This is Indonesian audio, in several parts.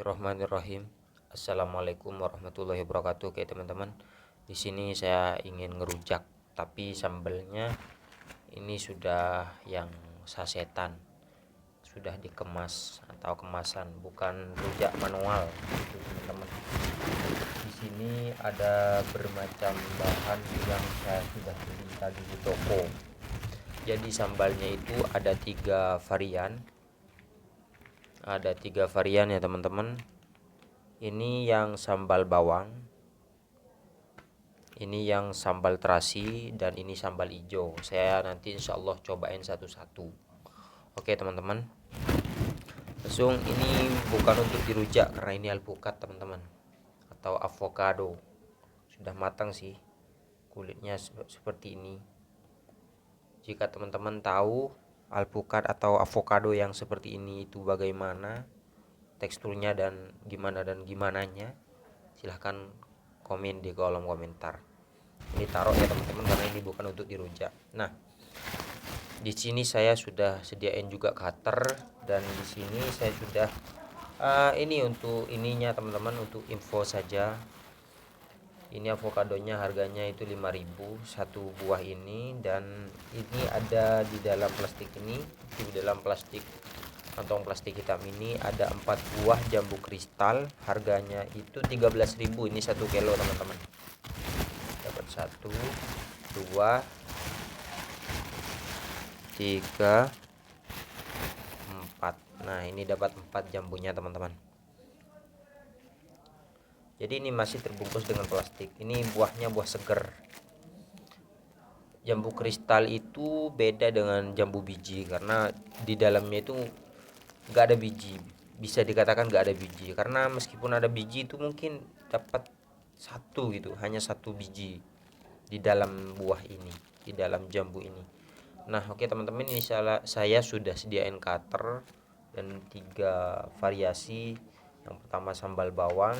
Bismillahirrahmanirrahim. Assalamualaikum warahmatullahi wabarakatuh. Oke teman-teman, di sini saya ingin ngerujak, tapi sambelnya ini sudah yang sasetan, sudah dikemas atau kemasan, bukan rujak manual, gitu, teman-teman. Di sini ada bermacam bahan yang saya sudah beli tadi di toko. Jadi sambalnya itu ada tiga varian. Ada tiga varian ya teman-teman. Ini yang sambal bawang, ini yang sambal terasi, dan ini sambal hijau. Saya nanti insya Allah cobain satu-satu. Oke teman-teman, langsung. Ini bukan untuk dirujak karena ini alpukat teman-teman, atau avocado. Sudah matang sih, kulitnya seperti ini. Jika teman-teman tahu alpukat atau avocado yang seperti ini itu bagaimana teksturnya dan gimananya, silahkan komen di kolom komentar. Ini taruh ya teman-teman karena ini bukan untuk dirujak. Nah, di sini saya sudah sediain juga cutter, dan di sini saya sudah ini untuk ininya teman-teman, untuk info saja. Ini avokadonya harganya itu 5.000 satu buah ini, dan ini ada di dalam plastik ini. Di dalam plastik, kantong plastik hitam ini ada 4 buah jambu kristal, harganya itu 13.000. Ini 1 kilo teman-teman. Dapat 1, 2, 3, 4. Nah, ini dapat 4 jambunya teman-teman. Jadi ini masih terbungkus dengan plastik. Ini buahnya buah seger. Jambu kristal itu beda dengan jambu biji karena di dalamnya itu nggak ada biji. Bisa dikatakan nggak ada biji, karena meskipun ada biji itu mungkin dapat satu gitu, hanya satu biji di dalam buah ini, di dalam jambu ini. Nah, oke teman-teman, ini saya sudah sediain cutter dan 3 variasi. Yang pertama sambal bawang,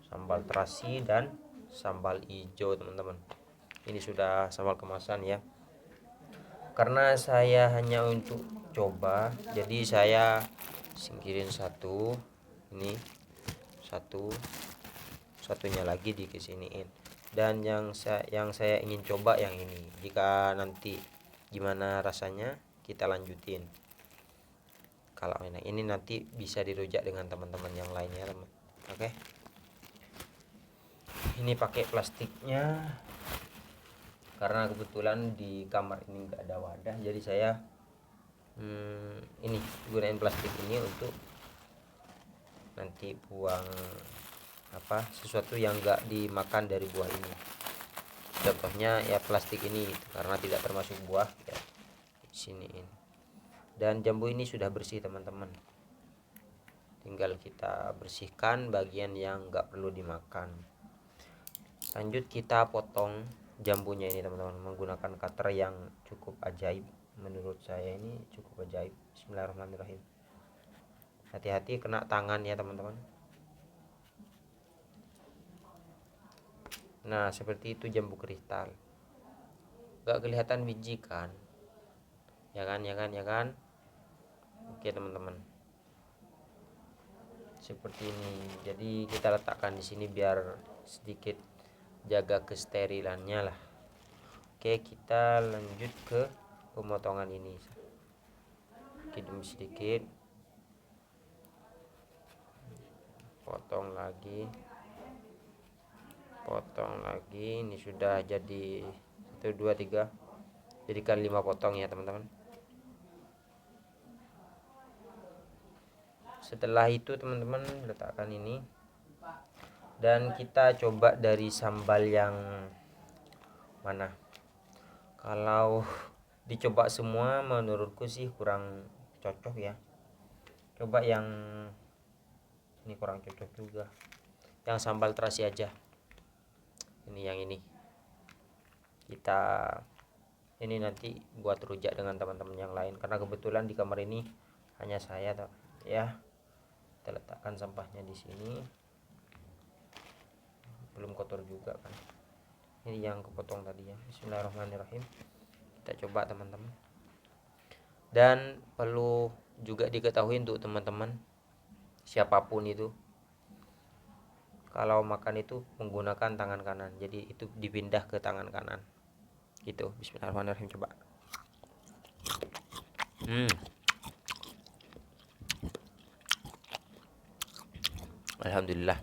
sambal terasi, dan sambal hijau teman-teman. Ini sudah sambal kemasan ya. Karena saya hanya untuk coba, jadi saya singkirin satu. Ini satunya lagi dikesiniin. Dan yang saya ingin coba yang ini. Jika nanti gimana rasanya, kita lanjutin. Kalau ini nanti bisa dirujak dengan teman-teman yang lainnya teman. Oke. Ini pakai plastiknya karena kebetulan di kamar ini nggak ada wadah, jadi saya ini gunain plastik ini untuk nanti buang sesuatu yang nggak dimakan dari buah ini. Contohnya ya plastik ini gitu, karena tidak termasuk buah ya, siniin. Dan jambu ini sudah bersih teman-teman, tinggal kita bersihkan bagian yang nggak perlu dimakan. Lanjut kita potong jambunya ini teman-teman menggunakan cutter yang cukup ajaib. Menurut saya ini cukup ajaib. Bismillahirrahmanirrahim. Hati-hati kena tangan ya teman-teman. Nah, seperti itu jambu kristal. Gak kelihatan biji kan? Ya kan. Oke teman-teman, seperti ini. Jadi kita letakkan di sini biar sedikit jaga kesterilannya lah. Oke, kita lanjut ke pemotongan ini. Sedikit demi sedikit potong lagi. Ini sudah jadi 1, 2, 3, jadikan 5 potong ya teman-teman. Setelah itu teman-teman letakkan ini, dan kita coba dari sambal yang mana. Kalau dicoba semua menurutku sih kurang cocok ya. Coba yang ini kurang cocok juga, yang sambal terasi aja. Ini yang ini kita ini nanti buat rujak dengan teman-teman yang lain, karena kebetulan di kamar ini hanya saya ya. Kita letakkan sampahnya di sini, belum kotor juga kan. Ini yang kepotong tadi ya. Bismillahirrahmanirrahim. Kita coba teman-teman. Dan perlu juga diketahui untuk teman-teman, siapapun itu kalau makan itu menggunakan tangan kanan, jadi itu dipindah ke tangan kanan gitu. Bismillahirrahmanirrahim. Coba. Alhamdulillah,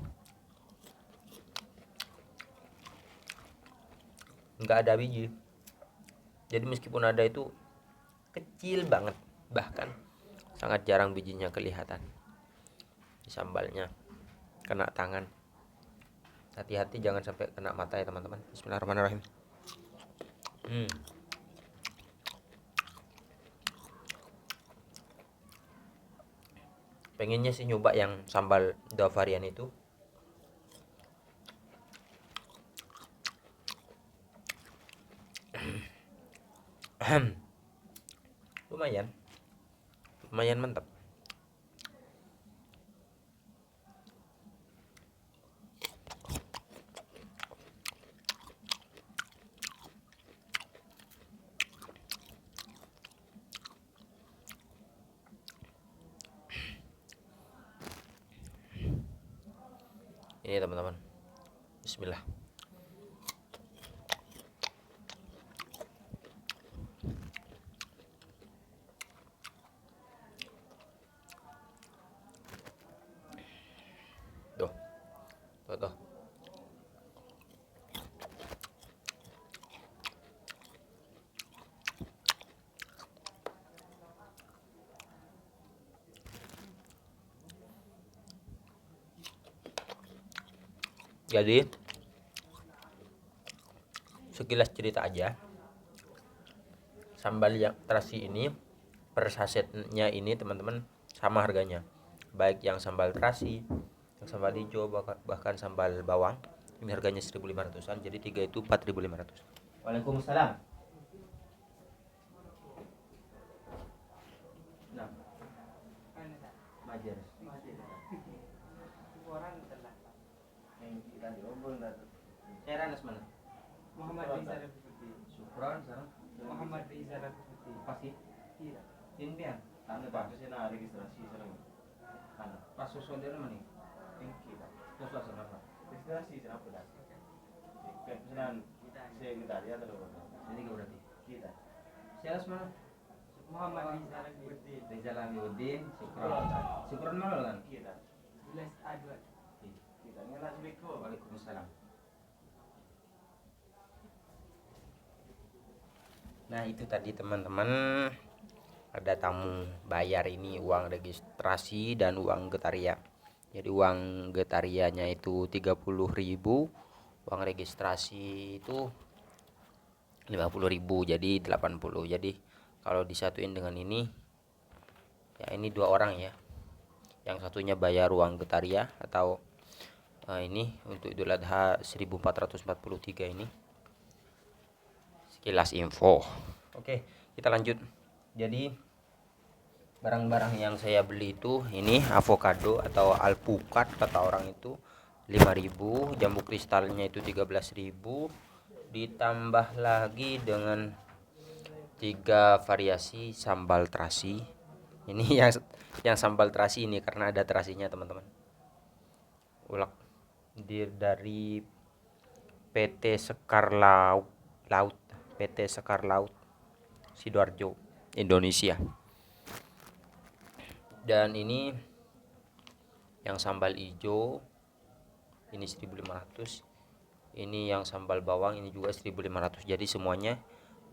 nggak ada biji, jadi meskipun ada itu kecil banget, bahkan sangat jarang bijinya kelihatan di sambalnya. Kena tangan, hati-hati jangan sampai kena mata ya teman-teman. Bismillahirrahmanirrahim. Pengennya sih nyoba yang sambal 2 varian itu. lumayan mantap. Ini teman-teman, bismillah. Tuh. Jadi sekilas cerita aja, sambal yang terasi ini per sasetnya ini teman-teman sama harganya, baik yang sambal terasi, yang sambal hijau, bahkan sambal bawang. Ini harganya 1.500-an, jadi 3 itu 4.500. Waalaikumsalam. Nah, majer. Saya Ranas mana? Muhammad Rizal Al-Futi. Syukran, sarang. Muhammad Rizal Al-Futi. Pasti. Tidak. Tindian. Anu Pak, saya registrasi sareng. Anu, Pas sosodera mana? tingki Pak. Terus langsung apa? Registrasi kenapa dah? Pesanan sekretariat atau apa? Jadi gak berarti. Kita. Sialas mana? Muhammad Rizal Al-Futi. Rizal Amiuddin, Syukran. Syukran mana kan? Kita. 11 A2. Kita ngelas beko. Waalaikumsalam. Nah itu tadi teman-teman, ada tamu bayar ini uang registrasi dan uang getaria. Jadi uang getarianya itu 30.000, uang registrasi itu 50.000, jadi 80. Jadi kalau disatuin dengan ini ya, ini 2 orang ya, yang satunya bayar uang getaria atau ini untuk Idul Adha 1443 ini. Sekilas info. Oke, kita lanjut. Jadi barang-barang yang saya beli itu ini avocado atau alpukat kata orang itu 5.000, jambu kristalnya itu 13.000, ditambah lagi dengan 3 variasi sambal terasi. Ini yang sambal terasi ini karena ada terasinya teman-teman. Ulak dari PT Sekar Laut PT Sekar Laut Sidoarjo, Indonesia. Dan ini yang sambal hijau ini 1.500, ini yang sambal bawang ini juga 1.500. Jadi semuanya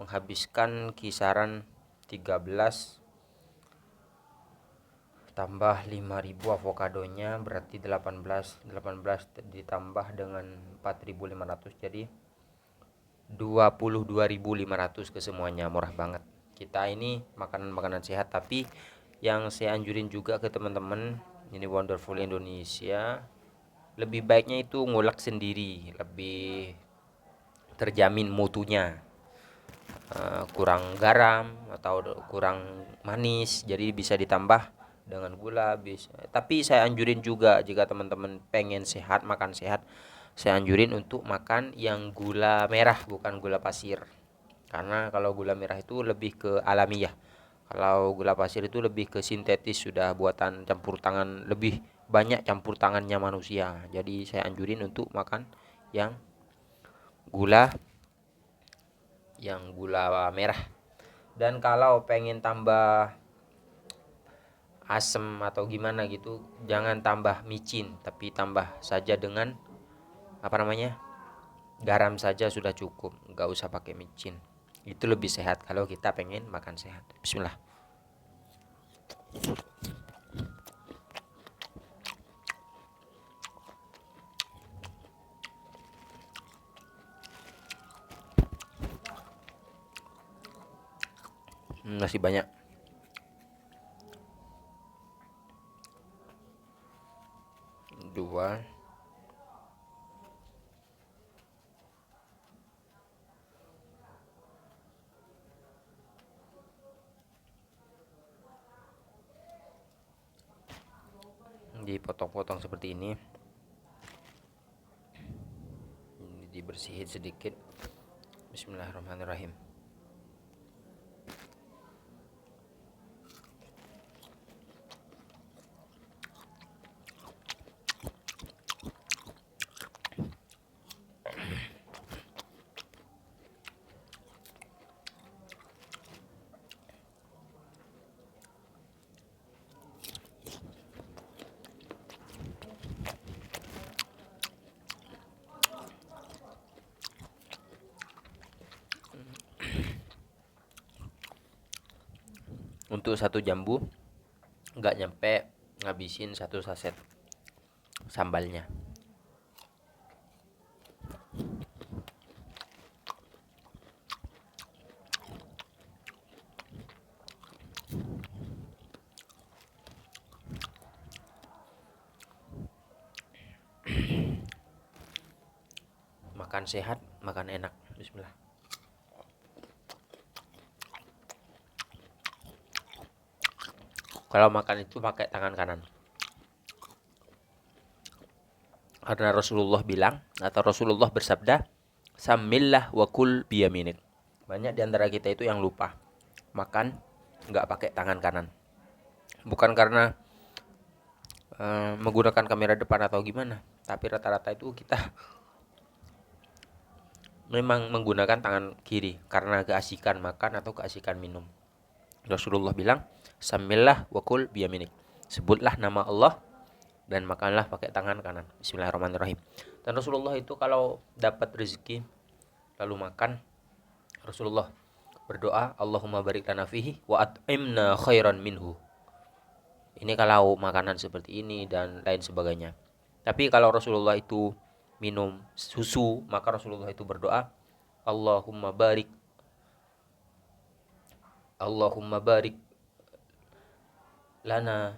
menghabiskan kisaran 13 tambah 5.000 avokadonya berarti 18 ditambah dengan 4.500, jadi 22.500 ke semuanya. Murah banget. Kita ini makanan-makanan sehat, tapi yang saya anjurin juga ke teman-teman ini Wonderful Indonesia, lebih baiknya itu ngulek sendiri, lebih terjamin mutunya. Kurang garam atau kurang manis, jadi bisa ditambah dengan gula bisa. Tapi saya anjurin juga jika teman-teman pengen sehat, makan sehat, saya anjurin untuk makan yang gula merah, bukan gula pasir. Karena kalau gula merah itu lebih ke alamiah. Kalau gula pasir itu lebih ke sintetis, sudah buatan campur tangan, lebih banyak campur tangannya manusia. Jadi saya anjurin untuk makan yang gula merah. Dan kalau pengen tambah asem atau gimana gitu, jangan tambah micin, tapi tambah saja dengan garam saja sudah cukup, nggak usah pakai micin. Itu lebih sehat kalau kita pengen makan sehat. Bismillah. Masih banyak. Dua. Dipotong-potong seperti ini. Dibersihin sedikit. Bismillahirrahmanirrahim. Untuk satu jambu nggak nyampe ngabisin satu saset sambalnya. Makan sehat, makan enak. Bismillah. Kalau makan itu pakai tangan kanan. Karena Rasulullah bilang atau Rasulullah bersabda, "Samillah wa kul biyaminik." Banyak di antara kita itu yang lupa makan nggak pakai tangan kanan. Bukan karena menggunakan kamera depan atau gimana, tapi rata-rata itu kita memang menggunakan tangan kiri karena keasikan makan atau keasikan minum. Rasulullah bilang, "Samillah wa kul biyaminik." Sebutlah nama Allah dan makanlah pakai tangan kanan. Bismillahirrahmanirrahim. Dan Rasulullah itu kalau dapat rezeki lalu makan, Rasulullah berdoa, "Allahumma barik lana fihi wa at'imna khairan minhu." Ini kalau makanan seperti ini dan lain sebagainya. Tapi kalau Rasulullah itu minum susu, maka Rasulullah itu berdoa, Allahumma barik lana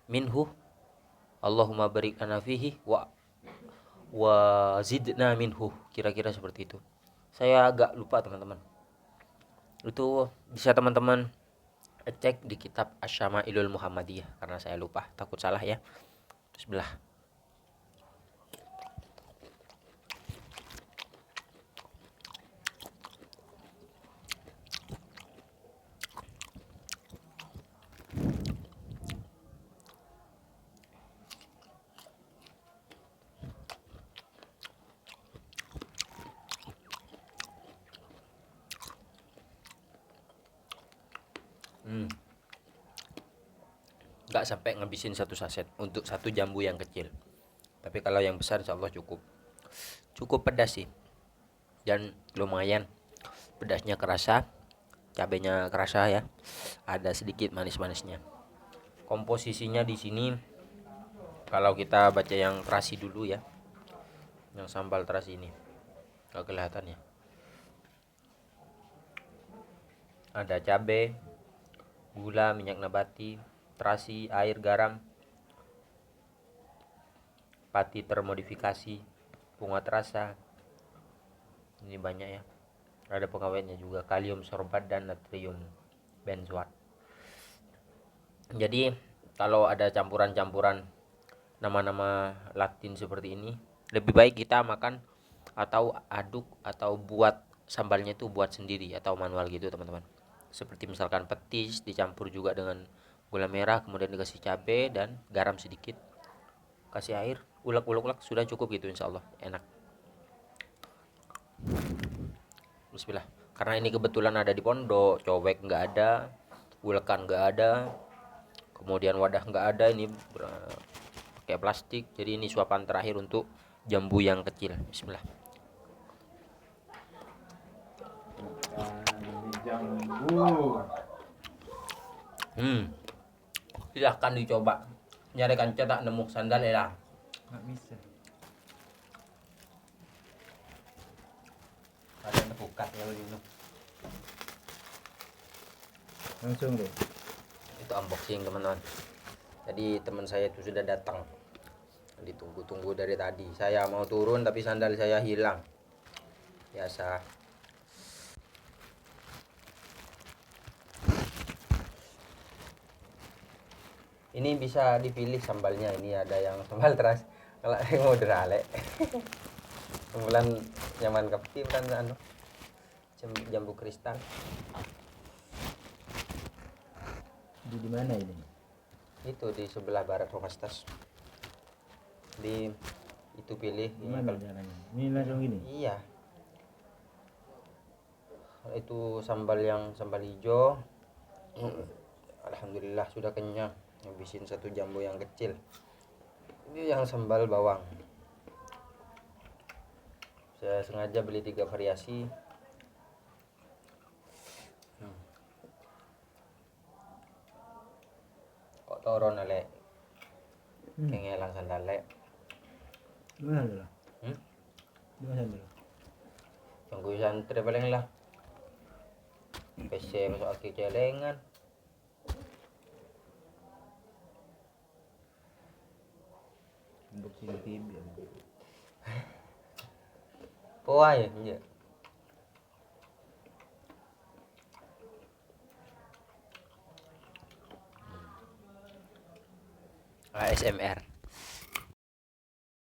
minhu, Allahumma barik lana fihi wa zidna minhu. Kira-kira seperti itu. Saya agak lupa teman-teman. Itu bisa teman-teman cek di kitab Asy-Syama'ilul Muhammadiyah karena saya lupa, takut salah ya. Bismillah. Nggak sampai ngabisin satu saset untuk satu jambu yang kecil. Tapi kalau yang besar insya Allah cukup pedas sih, dan lumayan pedasnya kerasa, cabenya kerasa ya, ada sedikit manis-manisnya. Komposisinya di sini kalau kita baca yang terasi dulu ya, yang sambal terasi ini nggak kelihatan ya. Ada cabai, gula, minyak nabati, terasi, air, garam, pati termodifikasi, pungat rasa. Ini banyak ya. Ada pengawetnya juga, kalium sorbat dan natrium benzoat. Jadi kalau ada campuran-campuran nama-nama Latin seperti ini, lebih baik kita makan atau aduk atau buat sambalnya itu buat sendiri atau manual gitu teman-teman. Seperti misalkan petis dicampur juga dengan gula merah, kemudian dikasih cabai dan garam sedikit, kasih air, ulek sudah cukup gitu, insya Allah enak. Bismillah. Karena ini kebetulan ada di pondok, cobek nggak ada, ulekan nggak ada, kemudian wadah nggak ada, ini pakai plastik, jadi ini suapan terakhir untuk jambu yang kecil. Bismillah. Jambu. Silahkan dicoba. Nyarikan cetak nemu sandal ya. Nggak bisa. Ada yang bukat ya ini. Langsung deh. Itu unboxing teman-teman. Jadi teman saya itu sudah datang. Ditunggu-tunggu dari tadi. Saya mau turun tapi sandal saya hilang. Biasa. Ini bisa dipilih sambalnya. Ini ada yang sambal terasi. Kalau yang mau derale. Sambalan nyaman kepi kan anu. Jambu kristal. Di mana ini? Itu di sebelah barat Romastas. Di itu pilih. Di mana jalannya? Ini langsung gini. Iya. Itu sambal hijau. Alhamdulillah sudah kenyang. Habisin satu jambu yang kecil. Ini yang sambal bawang. Saya sengaja beli 3 variasi. Kok toron ale? Kengelang sandal le. Mana dulu? Hmm? Di mana dulu? Tunggu santri paling lah. PC masuk aki celengan. Unboxing TV. Poa ya, iya. ASMR.